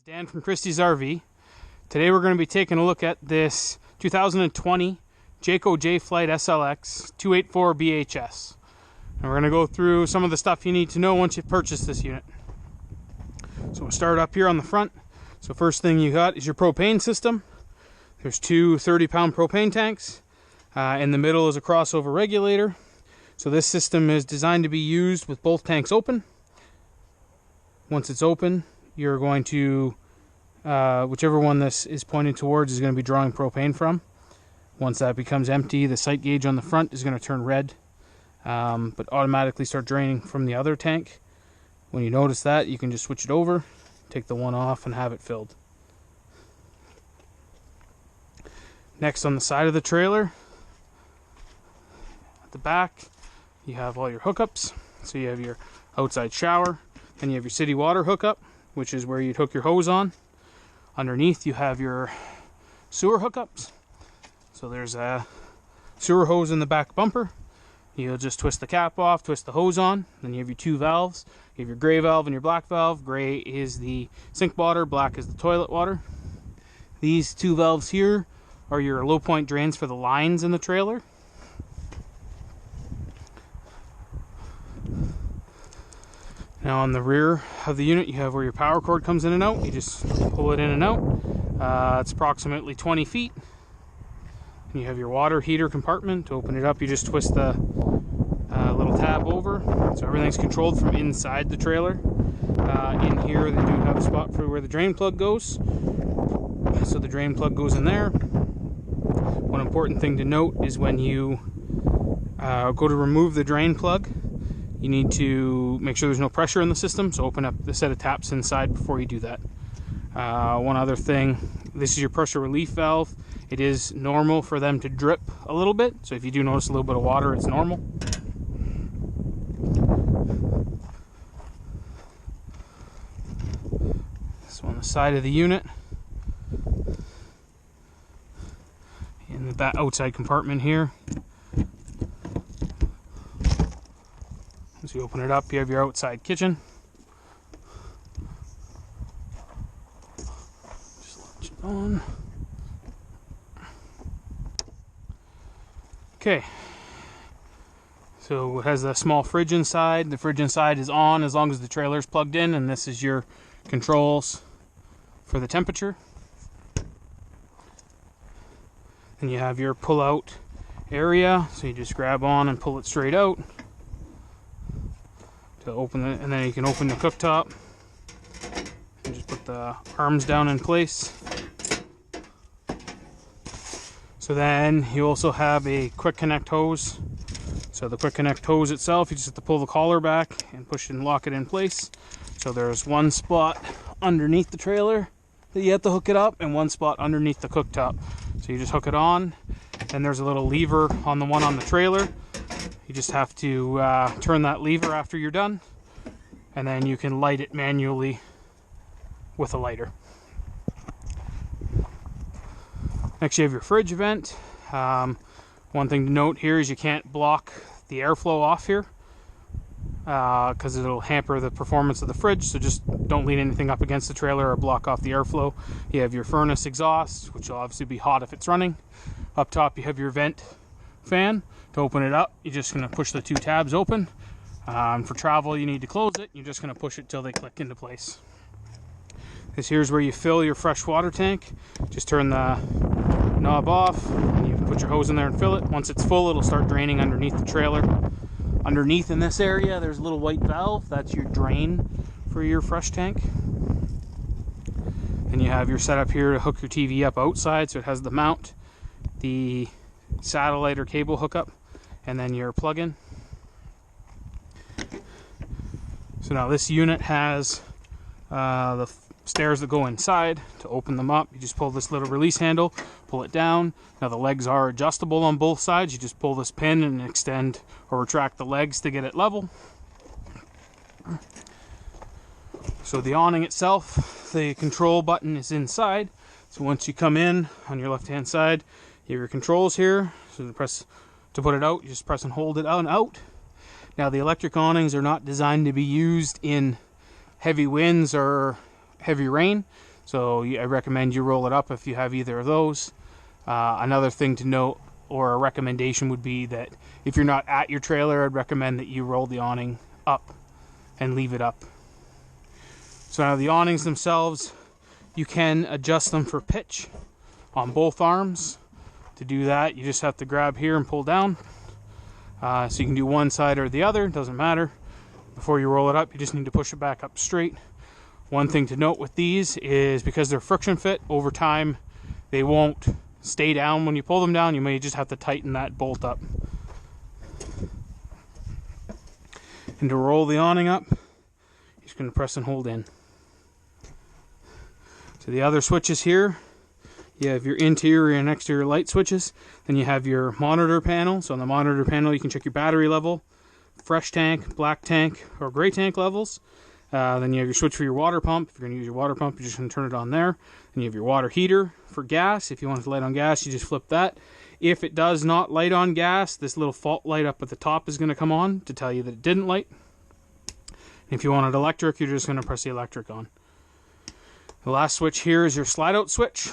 Dan from Christie's RV. Today we're going to be taking a look at this 2020 Jayco Jay Flight SLX 284BHS. And we're going to go through some of the stuff you need to know once you purchase this unit. So we'll start up here on the front. So first thing you got is your propane system. There's two 30-pound propane tanks. In the middle is a crossover regulator. So this system is designed to be used with both tanks open. Once it's open, you're going to, whichever one this is pointed towards is going to be drawing propane from. Once that becomes empty, the sight gauge on the front is going to turn red, but automatically start draining from the other tank. When you notice that, you can just switch it over, take the one off, and have it filled. Next, on the side of the trailer, at the back, you have all your hookups. So you have your outside shower, then you have your city water hookup, which is where you'd hook your hose on. Underneath you have your sewer hookups. So there's a sewer hose in the back bumper. You'll just twist the cap off, twist the hose on. Then you have your two valves. You have your gray valve and your black valve. Gray is the sink water, black is the toilet water. These two valves here are your low point drains for the lines in the trailer. Now on the rear of the unit, you have where your power cord comes in and out. You just pull it in and out. It's approximately 20 feet. And you have your water heater compartment. To open it up, you just twist the little tab over. So everything's controlled from inside the trailer. In here, they do have a spot for where the drain plug goes. So the drain plug goes in there. One important thing to note is when you go to remove the drain plug, you need to make sure there's no pressure in the system, so open up the set of taps inside before you do that. One other thing, this is your pressure relief valve. It is normal for them to drip a little bit, so if you do notice a little bit of water, it's normal. So on the side of the unit, in that outside compartment here, as you open it up, you have your outside kitchen. Just latch it on. Okay. So it has a small fridge inside. The fridge inside is on as long as the trailer is plugged in, and this is your controls for the temperature. And you have your pull-out area, so you just grab on and pull it straight out to open it, and then you can open the cooktop and just put the arms down in place. So then you also have a quick connect hose. So the quick connect hose itself, you just have to pull the collar back and push it and lock it in place. So there's one spot underneath the trailer that you have to hook it up, and one spot underneath the cooktop. So you just hook it on, and there's a little lever on the one on the trailer. You just have to turn that lever after you're done, and then you can light it manually with a lighter. Next, you have your fridge vent. One thing to note here is you can't block the airflow off here because it'll hamper the performance of the fridge, so just don't lean anything up against the trailer or block off the airflow. You have your furnace exhaust, which will obviously be hot if it's running. Up top you have your vent fan. To open it up, you're just going to push the two tabs open. For travel, you need to close it. You're just going to push it till they click into place. This here is where you fill your fresh water tank. Just turn the knob off, and you put your hose in there and fill it. Once it's full, it'll start draining underneath the trailer. Underneath in this area, there's a little white valve. That's your drain for your fresh tank. And you have your setup here to hook your TV up outside, so it has the mount, the satellite or cable hookup, and then your plug-in. So now this unit has the stairs that go inside. To open them up, you just pull this little release handle, pull it down. Now the legs are adjustable on both sides. You just pull this pin and extend or retract the legs to get it level. So the awning itself, the control button is inside. So once you come in on your left hand side, you have your controls here. So to put it out, you just press and hold it out. Now the electric awnings are not designed to be used in heavy winds or heavy rain. So I recommend you roll it up if you have either of those. Another thing to note, or a recommendation, would be that if you're not at your trailer, I'd recommend that you roll the awning up and leave it up. So now the awnings themselves, you can adjust them for pitch on both arms. To do that, you just have to grab here and pull down. So you can do one side or the other, doesn't matter. Before you roll it up, you just need to push it back up straight. One thing to note with these is because they're friction fit, over time they won't stay down when you pull them down. You may just have to tighten that bolt up. And to roll the awning up, you're just going to press and hold in. So the other switches here, you have your interior and exterior light switches. Then you have your monitor panel. So on the monitor panel, you can check your battery level, fresh tank, black tank, or gray tank levels. Then you have your switch for your water pump. If you're going to use your water pump, you're just going to turn it on there. Then you have your water heater for gas. If you want it to light on gas, you just flip that. If it does not light on gas, this little fault light up at the top is going to come on to tell you that it didn't light. If you want it electric, you're just going to press the electric on. The last switch here is your slide out switch.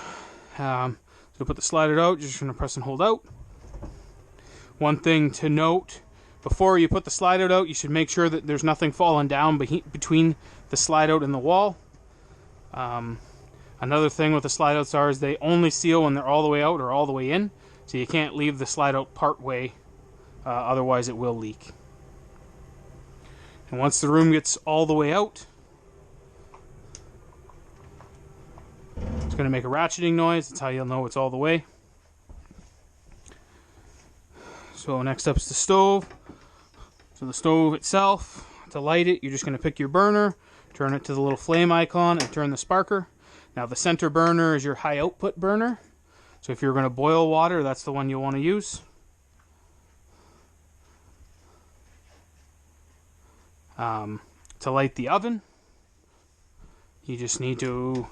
So to put the slider out, you're just going to press and hold out. One thing to note, before you put the slide out, you should make sure that there's nothing falling down between the slide out and the wall. Another thing with the slide outs is they only seal when they're all the way out or all the way in. So you can't leave the slide out part way, otherwise it will leak. And once the room gets all the way out, it's going to make a ratcheting noise. That's how you'll know it's all the way. So next up is the stove. So the stove itself, to light it, you're just going to pick your burner, turn it to the little flame icon, and turn the sparker. Now the center burner is your high output burner. So if you're going to boil water, that's the one you'll want to use. To light the oven, you just need to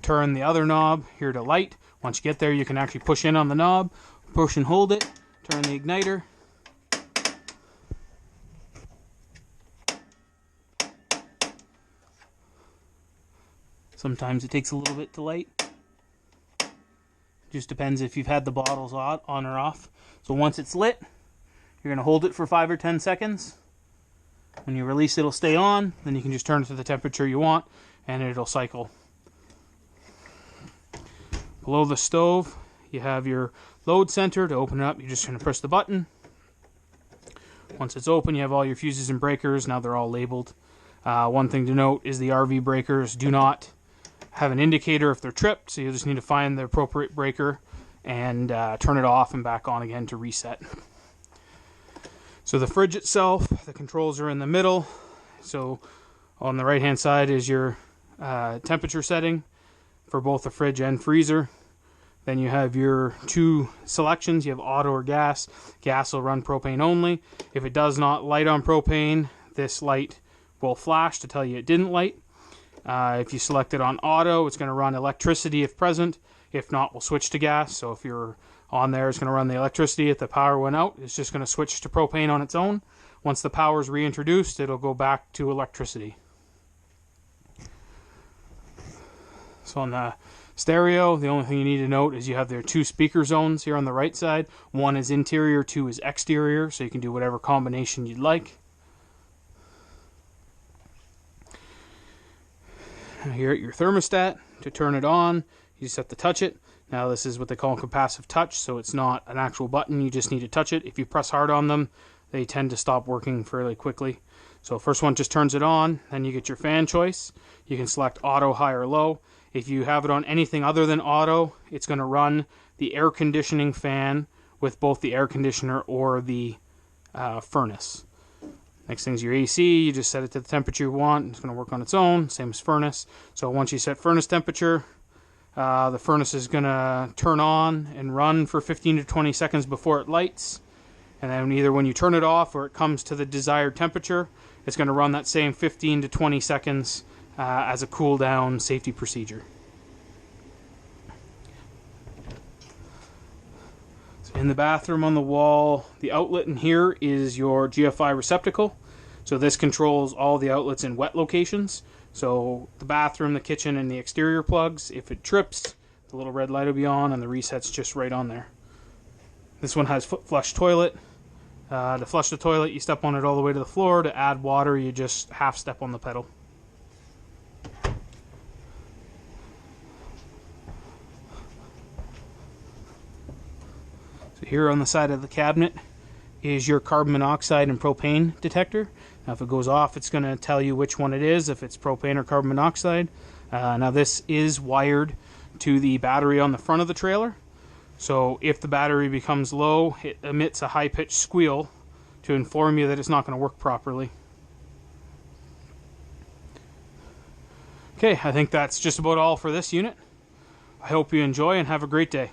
turn the other knob here to light. Once you get there, you can actually push in on the knob, push and hold it, turn the igniter. Sometimes it takes a little bit to light. Just depends if you've had the bottles on or off. So once it's lit, you're going to hold it for 5 or 10 seconds. When you release, it'll stay on. Then you can just turn it to the temperature you want, and it'll cycle. Below the stove, you have your load center. To open it up, you're just going to press the button. Once it's open, you have all your fuses and breakers. Now they're all labeled. One thing to note is the RV breakers do not have an indicator if they're tripped, so you just need to find the appropriate breaker and turn it off and back on again to reset. So the fridge itself, the controls are in the middle. So on the right hand side is your temperature setting for both the fridge and freezer. Then you have your two selections. You have auto or gas. Gas will run propane only. If it does not light on propane, this light will flash to tell you it didn't light. If you select it on auto, it's going to run electricity if present. If not, we'll switch to gas. So if you're on there, it's going to run the electricity. If the power went out, it's just going to switch to propane on its own. Once the power is reintroduced, it'll go back to electricity. So on the stereo, the only thing you need to note is you have their two speaker zones here on the right side. One is interior, two is exterior, so you can do whatever combination you'd like. Here at your thermostat, to turn it on, you just have to touch it. Now this is what they call a capacitive touch, so it's not an actual button, you just need to touch it. If you press hard on them, they tend to stop working fairly quickly. So first one just turns it on, then you get your fan choice. You can select auto, high, or low. If you have it on anything other than auto, it's going to run the air conditioning fan with both the air conditioner or the furnace. Next thing is your AC. You just set it to the temperature you want. It's going to work on its own, same as furnace. So once you set furnace temperature, the furnace is going to turn on and run for 15 to 20 seconds before it lights. And then either when you turn it off or it comes to the desired temperature, it's going to run that same 15 to 20 seconds as a cool down safety procedure. So in the bathroom on the wall, the outlet in here is your GFI receptacle. So this controls all the outlets in wet locations. So the bathroom, the kitchen, and the exterior plugs. If it trips, the little red light will be on and the reset's just right on there. This one has foot flush toilet. To flush the toilet, you step on it all the way to the floor. To add water, you just half step on the pedal. So here on the side of the cabinet is your carbon monoxide and propane detector. Now if it goes off, it's going to tell you which one it is, if it's propane or carbon monoxide. Now this is wired to the battery on the front of the trailer. So if the battery becomes low, it emits a high-pitched squeal to inform you that it's not going to work properly. Okay, I think that's just about all for this unit. I hope you enjoy and have a great day.